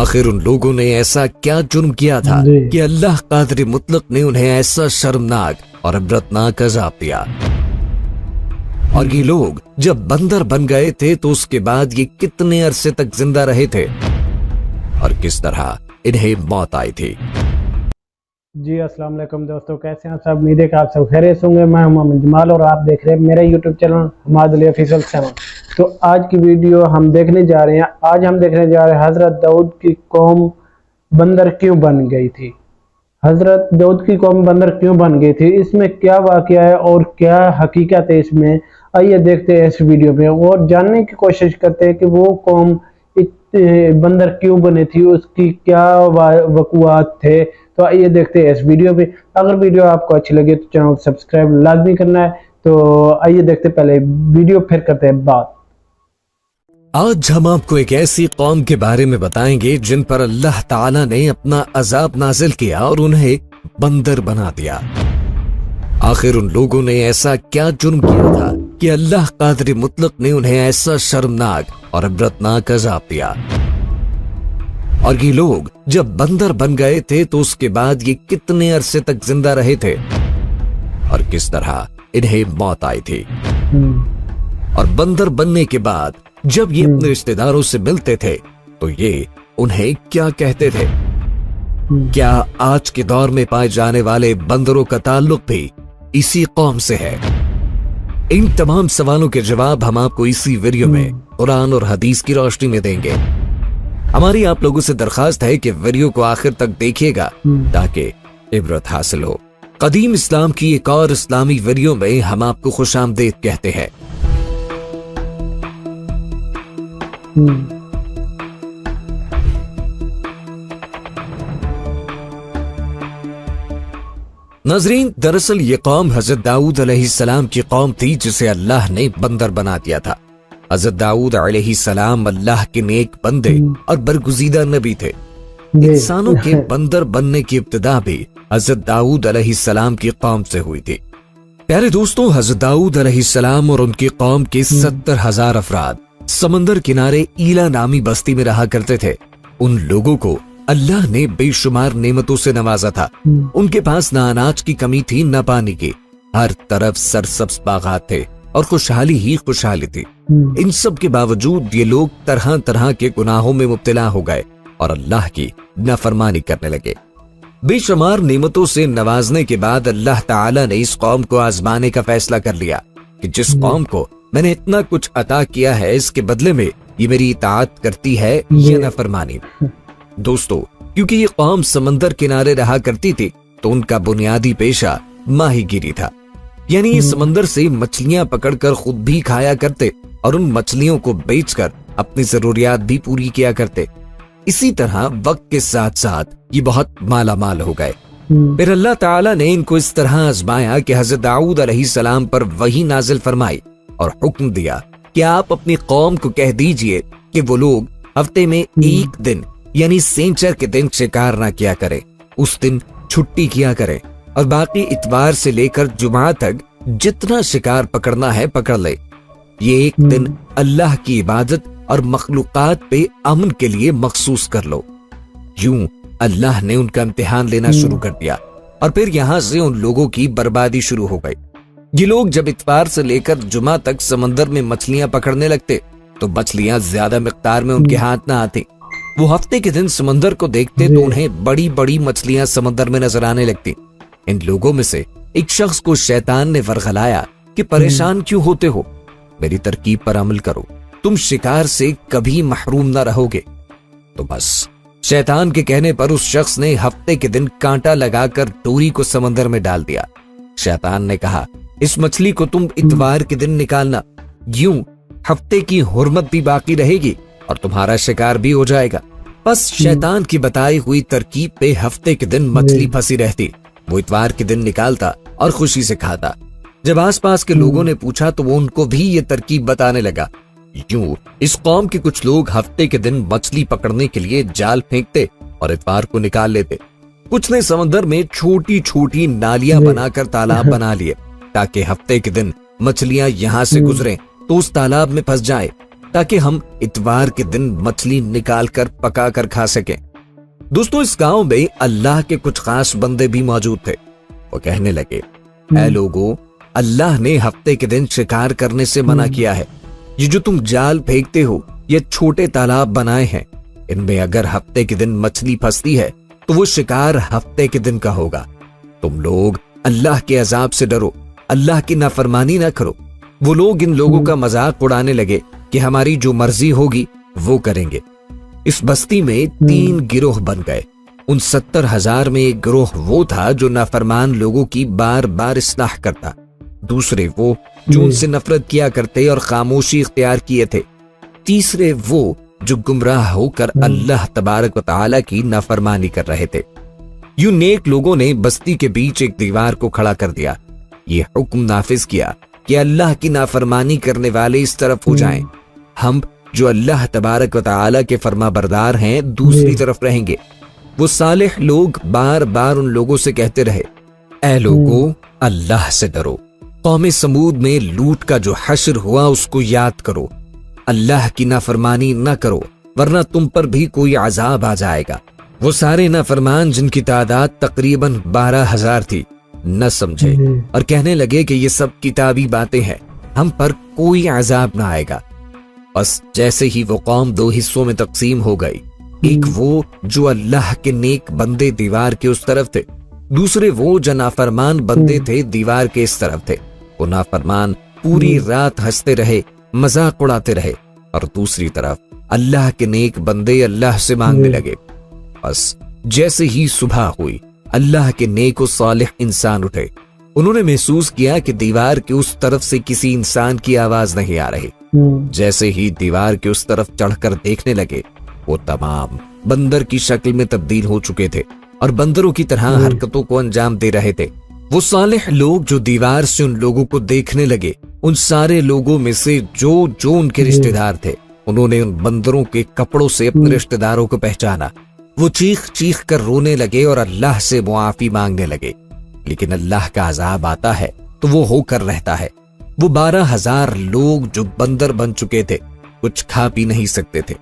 आखिर उन लोगों ने ऐसा क्या जुर्म किया था कि अल्लाह कादिर मुतलक ने उन्हें ऐसा शर्मनाक और इबरतनाक अज़ाब दिया। और ये लोग जब बंदर बन गए थे तो उसके बाद ये कितने अरसे तक जिंदा रहे थे और किस तरह इन्हें मौत आई थी। जी अस्सलाम वालेकुम दोस्तों, कैसे हैं आप सब? उम्मीद है कि आप सब खैरियत होंगे। मैं मोहम्मद जमाल और आप देख रहे हैं मेरा YouTube channel Hammad Ali official 7। तो आज की वीडियो हम देखने जा रहे हैं। आज हम देखने जा रहे हैं हज़रत दाऊद की कौम बंदर क्यों बन गई थी। हज़रत दाऊद की कौम बंदर क्यों बन गई थी, इसमें क्या वाक़या है और क्या हकीकत है इसमें, आइए देखते हैं इस वीडियो में और जानने की कोशिश करते हैं कि वो कौम बंदर क्यों बने थी, उसकी क्या वक़ुआत थे। तो आइए देखते हैं इस वीडियो पे। अगर वीडियो आपको अच्छी लगे तो चैनल को सब्सक्राइब लाजमी करना है। तो आइए देखते पहले वीडियो, फिर करते हैं बात। आज हम आपको एक ऐसी कौम के बारे में बताएंगे जिन पर अल्लाह ताला ने अपना अजाब नाजिल किया और उन्हें बंदर बना दिया। आखिर उन लोगों ने ऐसा क्या जुर्म किया था कि अल्लाह कादिर मुतलक ने उन्हें ऐसा शर्मनाक और इबरतनाक अजाब दिया। और ये लोग जब बंदर बन गए थे तो उसके बाद ये कितने अरसे तक जिंदा रहे थे और किस तरह इन्हें मौत आई थी। और बंदर बनने के बाद जब ये अपने रिश्तेदारों से मिलते थे तो ये उन्हें क्या कहते थे? क्या आज के दौर में पाए जाने वाले बंदरों का ताल्लुक भी इसी कौम से है? इन तमाम सवालों के जवाब हम आपको इसी वीडियो में कुरान और हदीस की रोशनी में देंगे। हमारी आप लोगों से दरखास्त है कि वीडियो को आखिर तक देखिएगा ताकि इबरत हासिल हो। कदीम इस्लाम की एक और इस्लामी वीडियो में हम आपको खुशामदीद कहते हैं। नाज़रीन, दरअसल ये कौम हजरत दाऊद अलैहिस्सलाम की कौम थी जिसे अल्लाह ने बंदर बना दिया था। हजरत दाऊद अलैहिस्सलाम अल्लाह के नेक बंदे और बरगुज़ीदा नबी थे। इंसानों के बंदर बनने की इब्तिदा भी हजरत दाऊद अलैहिस्सलाम की कौम से हुई थी। प्यारे दोस्तों, हजरत दाऊद अलैहिस्सलाम और उनकी कौम के 70,000 अफराद समंदर किनारे ईला नामी बस्ती में रहा करते थे। उन लोगों को अल्लाह ने बेशुमार नेमतों से नवाजा था। उनके पास ना अनाज की कमी थी न पानी की। हर तरफ सरसब्ज बागात थे और खुशहाली ही खुशहाली थी। इन सब के बावजूद ये लोग तरह तरह के गुनाहों में मुब्तला हो गए और अल्लाह की नाफरमानी करने लगे। बेशुमार नेमतों से नवाजने के बाद अल्लाह ताला ने इस कौम को आजमाने का फैसला कर लिया कि जिस कौम को मैंने इतना कुछ अता किया है, इसके बदले में ये मेरी इताअत करती है या नाफरमानी। दोस्तों, क्योंकि ये कौम समंदर किनारे रहा करती थी तो उनका बुनियादी पेशा माहीगिरी था। यानी ये समंदर से मछलियां पकड़कर खुद भी खाया करते और उन मछलियों को बेचकर अपनी जरूरियात भी पूरी किया करते। इसी तरह वक्त के साथ साथ ये बहुत माला माल हो गए। फिर अल्लाह ताला ने इनको इस तरह आजमाया कि हजरत दाऊद अलैहिस्सलाम पर वही नाजिल फरमाई और हुक्म दिया कि आप अपनी कौम को कह दीजिए कि वो लोग हफ्ते में एक दिन यानी सेंचर के दिन शिकार ना किया करें। उस दिन छुट्टी किया करें और बाकी इतवार से लेकर जुमा तक जितना शिकार पकड़ना है पकड़ ले। ये एक दिन अल्लाह की इबादत और मखलूकात पे अमन के लिए मखसूस कर लो। यूं अल्लाह ने उनका इम्तिहान लेना शुरू कर दिया और फिर यहां से उन लोगों की बर्बादी शुरू हो गई। ये लोग जब इतवार से लेकर जुमा तक समंदर में मछलियां पकड़ने लगते तो मछलियां ज्यादा मिकदार में उनके हाथ ना आती। वो हफ्ते के दिन समंदर को देखते तो उन्हें बड़ी बड़ी मछलियां समंदर में नजर आने लगती। इन लोगों में से एक शख्स को शैतान ने वर्गलाया कि परेशान क्यों होते हो, मेरी तरकीब पर अमल करो, तुम शिकार से कभी महरूम ना रहोगे। तो बस शैतान के कहने पर उस शख्स ने हफ्ते के दिन कांटा लगाकर डोरी को समंदर में डाल दिया। शैतान ने कहा, इस मछली को तुम इतवार के दिन निकालना, यूं हफ्ते की हुर्मत भी बाकी रहेगी और तुम्हारा शिकार भी हो जाएगा। बस शैतान की बताई हुई तरकीब पे हफ्ते के दिन मछली फंसी रहती। वो इतवार के दिन निकालता और खुशी से खाता। जब आसपास के लोगों ने पूछा तो वो उनको भी ये तरकीब बताने लगा। यूं इस कौम के कुछ लोग हफ्ते के दिन मछली पकड़ने के लिए जाल फेंकते और इतवार को निकाल लेते। कुछ ने समंदर में छोटी छोटी नालियां बनाकर तालाब बना लिए ताकि हफ्ते के दिन मछलियां यहां से गुजरें तो उस तालाब में फंस जाए ताकि हम इतवार के दिन मछली निकाल कर पका कर खा सकें। दोस्तों, इस गांव में अल्लाह के कुछ खास बंदे भी मौजूद थे। वो कहने लगे, ऐ लोगों, अल्लाह ने हफ्ते के दिन शिकार करने से मना किया है। ये जो तुम जाल फेंकते हो, ये छोटे तालाब बनाए हैं, इनमें अगर हफ्ते के दिन मछली फंसती है तो वो शिकार हफ्ते के दिन का होगा। तुम लोग अल्लाह के अजाब से डरो, अल्लाह की नाफरमानी ना करो। वो लोग इन लोगों का मजाक उड़ाने लगे कि हमारी जो मर्जी होगी वो करेंगे। इस बस्ती में 3 गिरोह बन गए। उन 70,000 में एक गिरोह वो था जो नाफरमान लोगों की बार बार इस्लाह करता। दूसरे वो जो उनसे नफरत किया करते और खामोशी इख्तियार किए थे। तीसरे वो जो गुमराह होकर अल्लाह तबारक व तआला की नाफरमानी कर रहे थे। यूं नेक लोगों ने बस्ती के बीच एक दीवार को खड़ा कर दिया। ये हुक्म नाफिज किया कि अल्लाह की नाफरमानी करने वाले इस तरफ हो जाएं। हम जो अल्लाह तबारक व तआला के फरमा बरदार हैं दूसरी तरफ रहेंगे। वो सालिह लोग बार बार उन लोगों से कहते रहे, ऐ लोगों, अल्लाह से डरो। कौम समूद में लूट का जो हश्र हुआ उसको याद करो। अल्लाह की नाफरमानी न करो वरना तुम पर भी कोई अजाब आ जाएगा। वो सारे नाफरमान जिनकी तादाद तकरीबन 12,000 थी न समझे और कहने लगे कि ये सब किताबी बातें हैं, हम पर कोई अजाब ना आएगा। बस जैसे ही वो कौम 2 हिस्सों में तकसीम हो गई, एक वो जो अल्लाह के नेक बंदे दीवार के उस तरफ थे, दूसरे वो जो नाफरमान बंदे थे दीवार के इस तरफ थे। वो नाफरमान पूरी रात हंसते रहे, मजाक उड़ाते रहे और दूसरी तरफ अल्लाह के नेक बंदे अल्लाह से मांगने लगे। बस जैसे ही सुबह हुई, अल्लाह के नेक और सालिह इंसान उठे। उन्होंने महसूस किया कि दीवार के उस तरफ से किसी इंसान की आवाज नहीं आ रही। जैसे ही दीवार के उस तरफ चढ़कर देखने लगे, वो तमाम बंदर की शक्ल में तब्दील हो चुके थे और बंदरों की तरह हरकतों को अंजाम दे रहे थे। वो सालिह लोग जो दीवार से उन लोगों को देखने लगे, उन सारे लोगों में से जो उनके रिश्तेदार थे, उन्होंने उन बंदरों के कपड़ों से अपने रिश्तेदारों को पहचाना। वो चीख चीख कर रोने लगे और अल्लाह से मुआफी मांगने लगे। लेकिन अल्लाह का अजाब आता है तो वो होकर रहता है। वो 12,000 लोग जो बंदर बन चुके थे, कुछ खा पी नहीं सकते थे।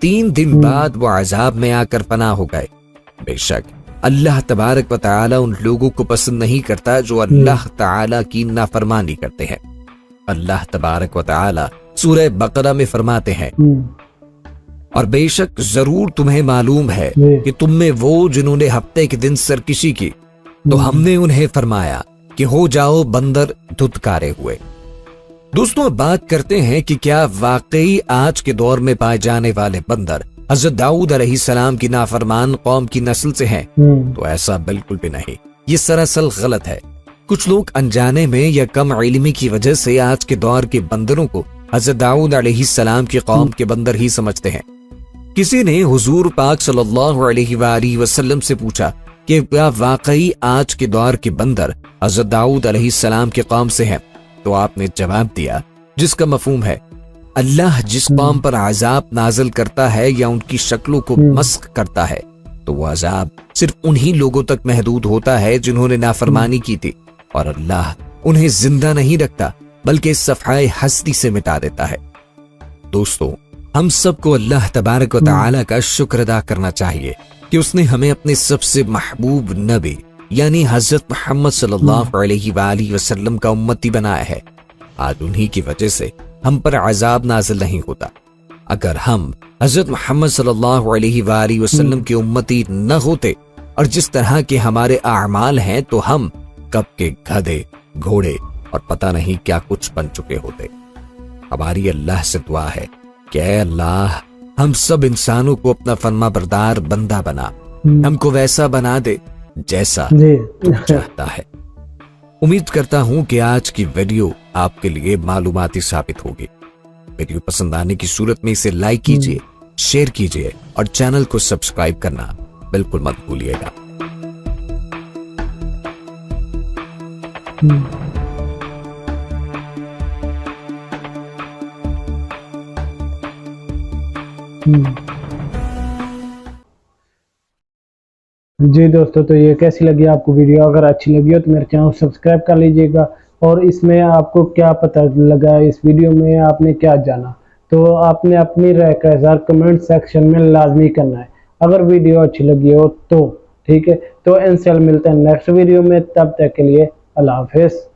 3 दिन बाद वो अजाब में आकर पनाह हो गए। बेशक अल्लाह तबारक व तआला उन लोगों को पसंद नहीं करता जो अल्लाह तआला की नाफरमानी करते हैं। अल्लाह तबारक व तआला सूरह बकरा में फरमाते हैं, और बेशक जरूर तुम्हें मालूम है कि तुम में वो जिन्होंने हफ्ते के दिन सरकशी की, तो हमने उन्हें फरमाया कि हो जाओ बंदर धुतकारे हुए। दोस्तों, बात करते हैं कि क्या वाकई आज के दौर में पाए जाने वाले बंदर हजरत दाऊद अलैहिस्सलाम की नाफरमान कौम की नस्ल से हैं? तो ऐसा बिल्कुल भी नहीं। ये सरासर गलत है। कुछ लोग अनजाने में या कम इल्मी की वजह से आज के दौर के बंदरों को हजरत दाऊद अलैहिस्सलाम की कौम के बंदर ही समझते हैं। किसी ने हुजूर पाक सल्लल्लाहु अलैहि वसल्लम से पूछा कि क्या वाकई आज के दौर के बंदर हजरत दाऊद अलैहिस्सलाम के कौम से हैं? तो आपने जवाब दिया जिसका मफहूम है, अल्लाह जिस कौम पर अजाब नाजिल करता है या उनकी शक्लों को मस्ख करता है, तो वो अजाब सिर्फ उन्हीं लोगों तक महदूद होता है जिन्होंने नाफरमानी की थी, और अल्लाह उन्हें जिंदा नहीं रखता बल्कि सफाए हस्ती से मिटा देता है। दोस्तों, हम सबको अल्लाह तबारक व तआला का शुक्र अदा करना चाहिए कि उसने हमें अपने सबसे महबूब नबी यानी हजरत मोहम्मद सल्लल्लाहु अलैहि वसल्लम का उम्मती बनाया है। आज उन्हीं की वजह से हम पर अजाब नाजिल नहीं होता। अगर हम हजरत मोहम्मद सल्लल्लाहु अलैहि वसल्लम के उम्मती न होते और जिस तरह के हमारे आमाल हैं, तो हम कब के गधे, घोड़े और पता नहीं क्या कुछ बन चुके होते। हमारी अल्लाह से दुआ है कि ऐ अल्लाह, हम सब इंसानों को अपना फरमा बरदार बंदा बना, हमको वैसा बना दे जैसा तू चाहता है। उम्मीद करता हूं कि आज की वीडियो आपके लिए मालूमाती साबित होगी। वीडियो पसंद आने की सूरत में इसे लाइक कीजिए, शेयर कीजिए और चैनल को सब्सक्राइब करना बिल्कुल मत भूलिएगा। जी दोस्तों, तो ये कैसी लगी आपको वीडियो? अगर अच्छी लगी हो तो मेरे चैनल को सब्सक्राइब कर लीजिएगा। और इसमें आपको क्या पता लगा, इस वीडियो में आपने क्या जाना, تو آپ نے اپنی رائے کا اظہار کمنٹ سیکشن میں لازمی کرنا ہے۔ اگر ویڈیو اچھی لگی ہو تو ٹھیک ہے، تو انشاءاللہ ملتے ہیں نیکسٹ ویڈیو میں، تب تک کے لیے اللہ حافظ۔